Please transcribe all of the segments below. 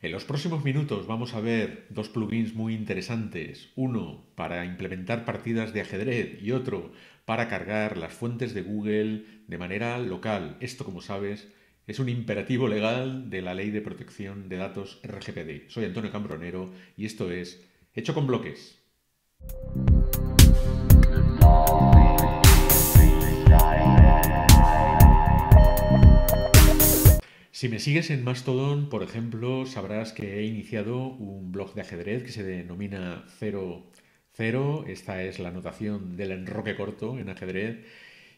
En los próximos minutos vamos a ver dos plugins muy interesantes, uno para implementar partidas de ajedrez y otro para cargar las fuentes de Google de manera local. Esto, como sabes, es un imperativo legal de la Ley de Protección de Datos RGPD. Soy Antonio Cambronero y esto es Hecho con Bloques. Si me sigues en Mastodon, por ejemplo, sabrás que he iniciado un blog de ajedrez que se denomina 00. Esta es la notación del enroque corto en ajedrez.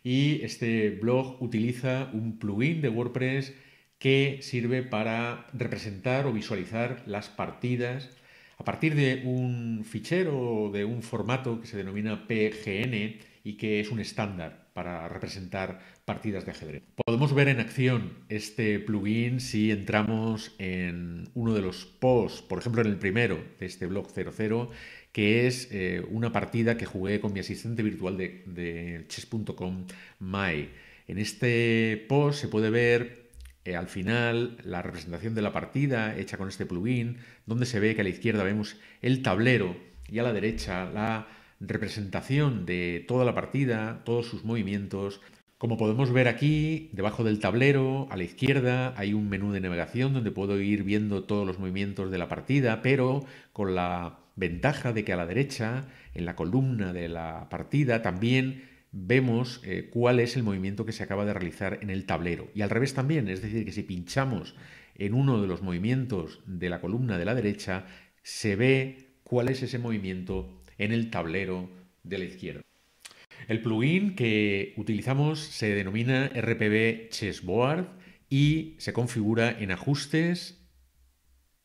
Y este blog utiliza un plugin de WordPress que sirve para representar o visualizar las partidas a partir de un fichero o de un formato que se denomina PGN y que es un estándar para representar partidas de ajedrez. Podemos ver en acción este plugin si entramos en uno de los posts, por ejemplo en el primero de este blog 00, que es una partida que jugué con mi asistente virtual de chess.com, Mai. En este post se puede ver al final la representación de la partida hecha con este plugin, donde se ve que a la izquierda vemos el tablero y a la derecha la representación de toda la partida, todos sus movimientos. Como podemos ver aquí, debajo del tablero, a la izquierda, hay un menú de navegación donde puedo ir viendo todos los movimientos de la partida, pero con la ventaja de que a la derecha, en la columna de la partida, también vemos cuál es el movimiento que se acaba de realizar en el tablero. Y al revés también, es decir, que si pinchamos en uno de los movimientos de la columna de la derecha, se ve cuál es ese movimiento en el tablero de la izquierda. El plugin que utilizamos se denomina RPB Chessboard y se configura en ajustes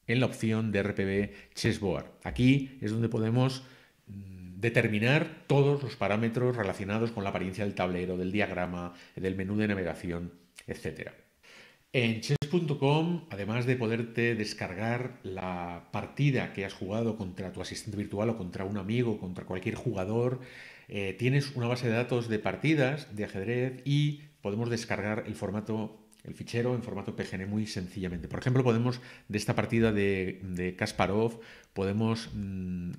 en la opción de RPB Chessboard. Aquí es donde podemos determinar todos los parámetros relacionados con la apariencia del tablero, del diagrama, del menú de navegación, etc. En chess.com, además de poderte descargar la partida que has jugado contra tu asistente virtual o contra un amigo, contra cualquier jugador, tienes una base de datos de partidas de ajedrez y podemos descargar el fichero en formato PGN muy sencillamente. Por ejemplo, podemos, de esta partida de Kasparov, podemos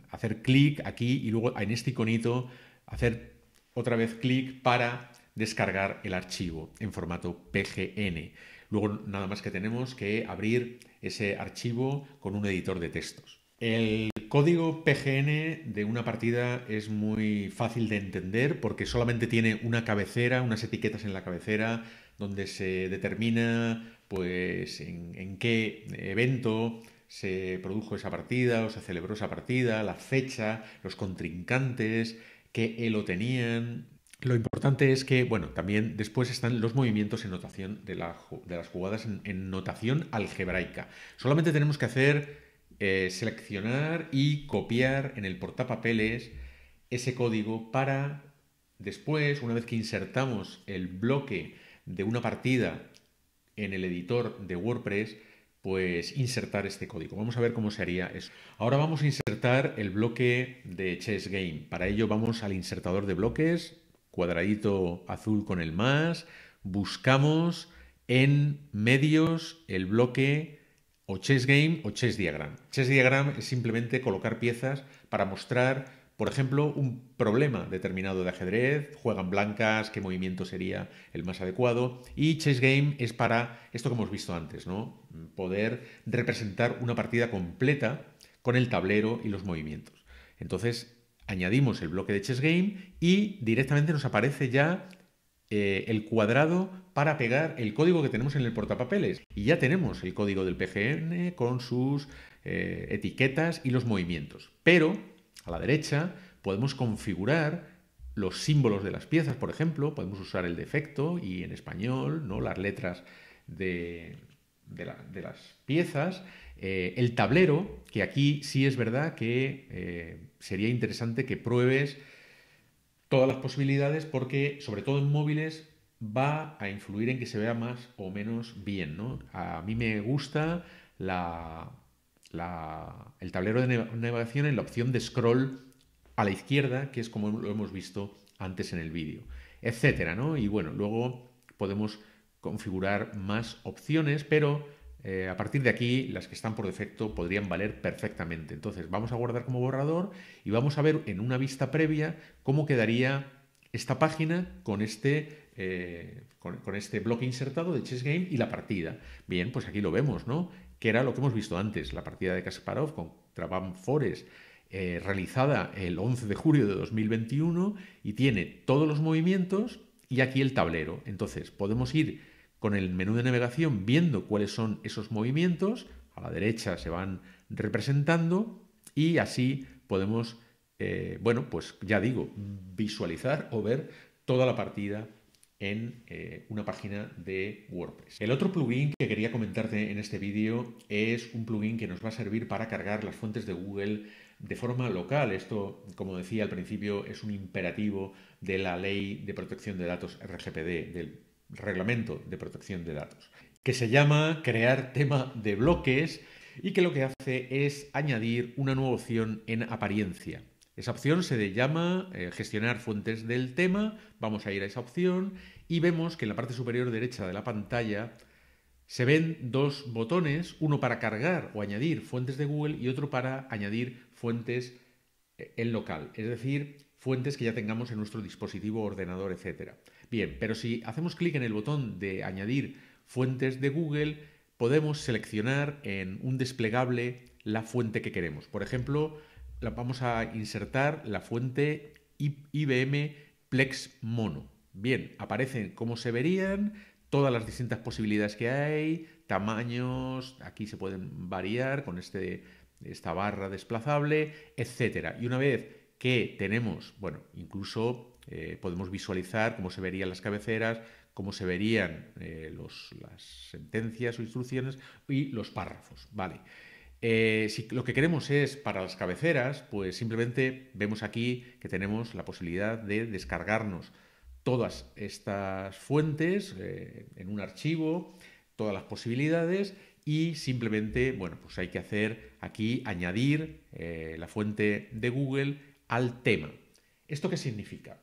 hacer clic aquí y luego en este iconito hacer otra vez clic para descargar el archivo en formato PGN. Luego nada más que tenemos que abrir ese archivo con un editor de textos. El código PGN de una partida es muy fácil de entender porque solamente tiene una cabecera, unas etiquetas en la cabecera donde se determina pues en qué evento se produjo esa partida o se celebró esa partida, la fecha, los contrincantes, qué elo tenían. Lo importante es que, bueno, también después están los movimientos en notación de las jugadas en notación algebraica. Solamente tenemos que hacer seleccionar y copiar en el portapapeles ese código para después, una vez que insertamos el bloque de una partida en el editor de WordPress, pues insertar este código. Vamos a ver cómo se haría eso. Ahora vamos a insertar el bloque de Chess Game. Para ello vamos al insertador de bloques, cuadradito azul con el más, buscamos en medios el bloque o Chess Game o Chess Diagram. Chess Diagram es simplemente colocar piezas para mostrar, por ejemplo, un problema determinado de ajedrez, juegan blancas, qué movimiento sería el más adecuado. Y Chess Game es para esto que hemos visto antes, ¿no? Poder representar una partida completa con el tablero y los movimientos. Entonces, añadimos el bloque de Chess Game y directamente nos aparece ya el cuadrado para pegar el código que tenemos en el portapapeles. Y ya tenemos el código del PGN con sus etiquetas y los movimientos. Pero a la derecha podemos configurar los símbolos de las piezas, por ejemplo, podemos usar el defecto y en español, ¿no? Las letras de las piezas, el tablero, que aquí sí es verdad que sería interesante que pruebes todas las posibilidades porque, sobre todo en móviles, va a influir en que se vea más o menos bien, ¿no? A mí me gusta el tablero de navegación en la opción de scroll a la izquierda, que es como lo hemos visto antes en el vídeo, etcétera, ¿no? Y bueno, luego podemos configurar más opciones, pero A partir de aquí, las que están por defecto podrían valer perfectamente. Entonces, vamos a guardar como borrador y vamos a ver en una vista previa cómo quedaría esta página con con este bloque insertado de Chess Game y la partida. Bien, pues aquí lo vemos, ¿no? Que era lo que hemos visto antes, la partida de Kasparov contra Van Forest, realizada el 11 de julio de 2021 y tiene todos los movimientos y aquí el tablero. Entonces, podemos ir con el menú de navegación viendo cuáles son esos movimientos, a la derecha se van representando y así podemos, bueno, pues ya digo, visualizar o ver toda la partida en una página de WordPress. El otro plugin que quería comentarte en este vídeo es un plugin que nos va a servir para cargar las fuentes de Google de forma local. Esto, como decía al principio, es un imperativo de la Ley de Protección de Datos RGPD, del Reglamento de Protección de Datos, que se llama crear tema de bloques y que lo que hace es añadir una nueva opción en apariencia. Esa opción se llama gestionar fuentes del tema. Vamos a ir a esa opción y vemos que en la parte superior derecha de la pantalla se ven dos botones, uno para cargar o añadir fuentes de Google y otro para añadir fuentes en local, es decir, fuentes que ya tengamos en nuestro dispositivo, ordenador, etc. Bien, pero si hacemos clic en el botón de añadir fuentes de Google, podemos seleccionar en un desplegable la fuente que queremos. Por ejemplo, vamos a insertar la fuente IBM Plex Mono. Bien, aparecen cómo se verían, todas las distintas posibilidades que hay, tamaños, aquí se pueden variar con esta barra desplazable, etcétera. Y una vez que tenemos, bueno, incluso podemos visualizar cómo se verían las cabeceras, cómo se verían las sentencias o instrucciones y los párrafos, ¿vale? Si lo que queremos es para las cabeceras, pues simplemente vemos aquí que tenemos la posibilidad de descargarnos todas estas fuentes en un archivo, todas las posibilidades y simplemente, bueno, pues hay que hacer aquí añadir la fuente de Google al tema. ¿Esto qué significa?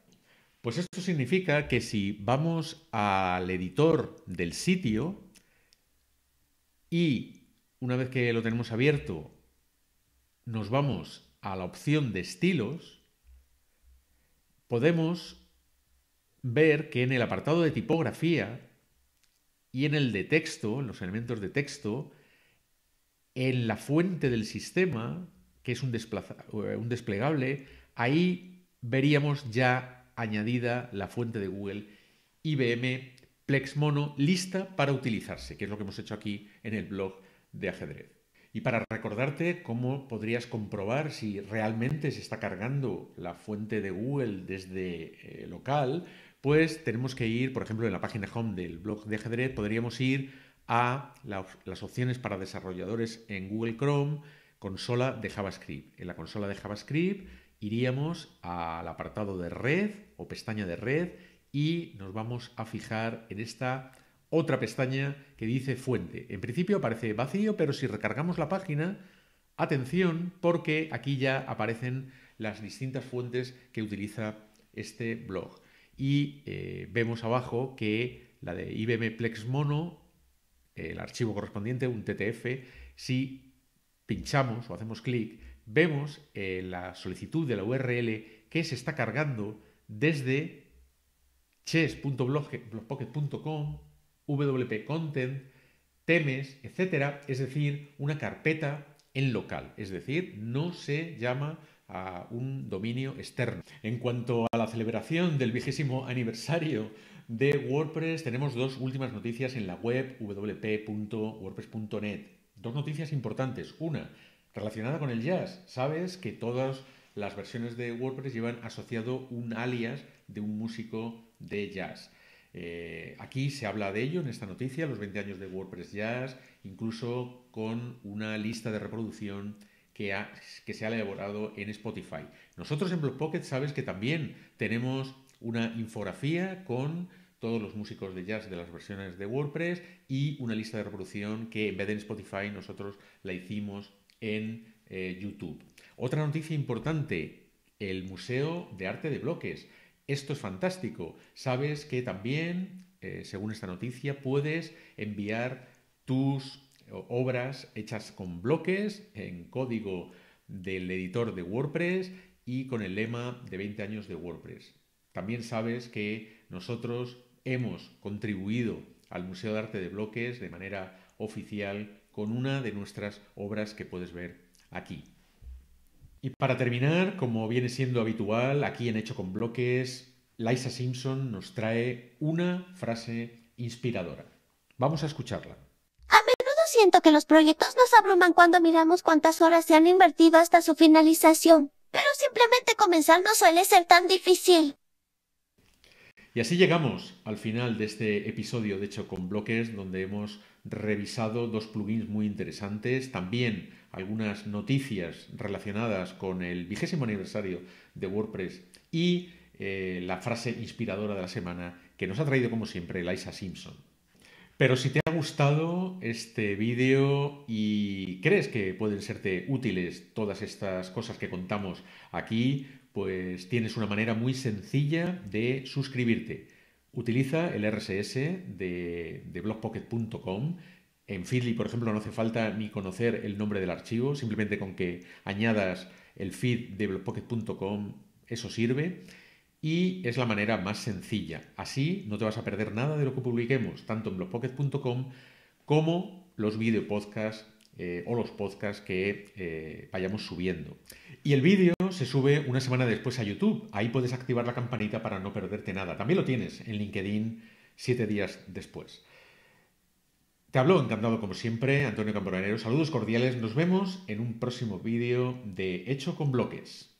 Pues esto significa que si vamos al editor del sitio y una vez que lo tenemos abierto, nos vamos a la opción de estilos, podemos ver que en el apartado de tipografía y en el de texto, en los elementos de texto, en la fuente del sistema, que es un desplegable, ahí veríamos ya añadida la fuente de Google IBM Plex Mono lista para utilizarse, que es lo que hemos hecho aquí en el blog de ajedrez. Y para recordarte cómo podrías comprobar si realmente se está cargando la fuente de Google desde local, pues tenemos que ir, por ejemplo, en la página home del blog de ajedrez, podríamos ir a las opciones para desarrolladores en Google Chrome, consola de JavaScript. En la consola de JavaScript iríamos al apartado de red o pestaña de red y nos vamos a fijar en esta otra pestaña que dice fuente. En principio aparece vacío, pero si recargamos la página, atención, porque aquí ya aparecen las distintas fuentes que utiliza este blog. Y vemos abajo que la de IBM Plex Mono, el archivo correspondiente, un TTF, si pinchamos o hacemos clic, vemos la solicitud de la URL que se está cargando desde chess.blogpocket.com, WP Content, temes, etcétera, es decir, una carpeta en local, es decir, no se llama a un dominio externo. En cuanto a la celebración del 20º aniversario de WordPress, tenemos dos últimas noticias en la web wp.wordpress.net. Dos noticias importantes. Una, relacionada con el jazz. Sabes que todas las versiones de WordPress llevan asociado un alias de un músico de jazz. Aquí se habla de ello en esta noticia, los 20 años de WordPress Jazz, incluso con una lista de reproducción que se ha elaborado en Spotify. Nosotros en Blogpocket sabes que también tenemos una infografía con todos los músicos de jazz de las versiones de WordPress y una lista de reproducción que en vez de en Spotify nosotros la hicimos en YouTube. Otra noticia importante, el Museo de Arte de Bloques. Esto es fantástico. Sabes que también, según esta noticia, puedes enviar tus obras hechas con bloques en código del editor de WordPress y con el lema de 20 años de WordPress. También sabes que nosotros hemos contribuido al Museo de Arte de Bloques de manera oficial con una de nuestras obras que puedes ver aquí. Y para terminar, como viene siendo habitual, aquí en Hecho con Bloques, Liza Simpson nos trae una frase inspiradora. Vamos a escucharla. A menudo siento que los proyectos nos abruman cuando miramos cuántas horas se han invertido hasta su finalización, pero simplemente comenzar no suele ser tan difícil. Y así llegamos al final de este episodio de Hecho con Bloques, donde hemos revisado dos plugins muy interesantes, también algunas noticias relacionadas con el 20º aniversario de WordPress y la frase inspiradora de la semana que nos ha traído como siempre Liza Simpson. Pero si te ha gustado este vídeo y crees que pueden serte útiles todas estas cosas que contamos aquí, pues tienes una manera muy sencilla de suscribirte. Utiliza el RSS de blogpocket.com. En Feedly, por ejemplo, no hace falta ni conocer el nombre del archivo, simplemente con que añadas el feed de blogpocket.com, eso sirve. Y es la manera más sencilla. Así no te vas a perder nada de lo que publiquemos, tanto en blogpocket.com como los videopodcasts o los podcasts que vayamos subiendo. Y el vídeo se sube una semana después a YouTube. Ahí puedes activar la campanita para no perderte nada. También lo tienes en LinkedIn 7 días después. Te hablo encantado como siempre, Antonio Camporanero. Saludos cordiales. Nos vemos en un próximo vídeo de Hecho con Bloques.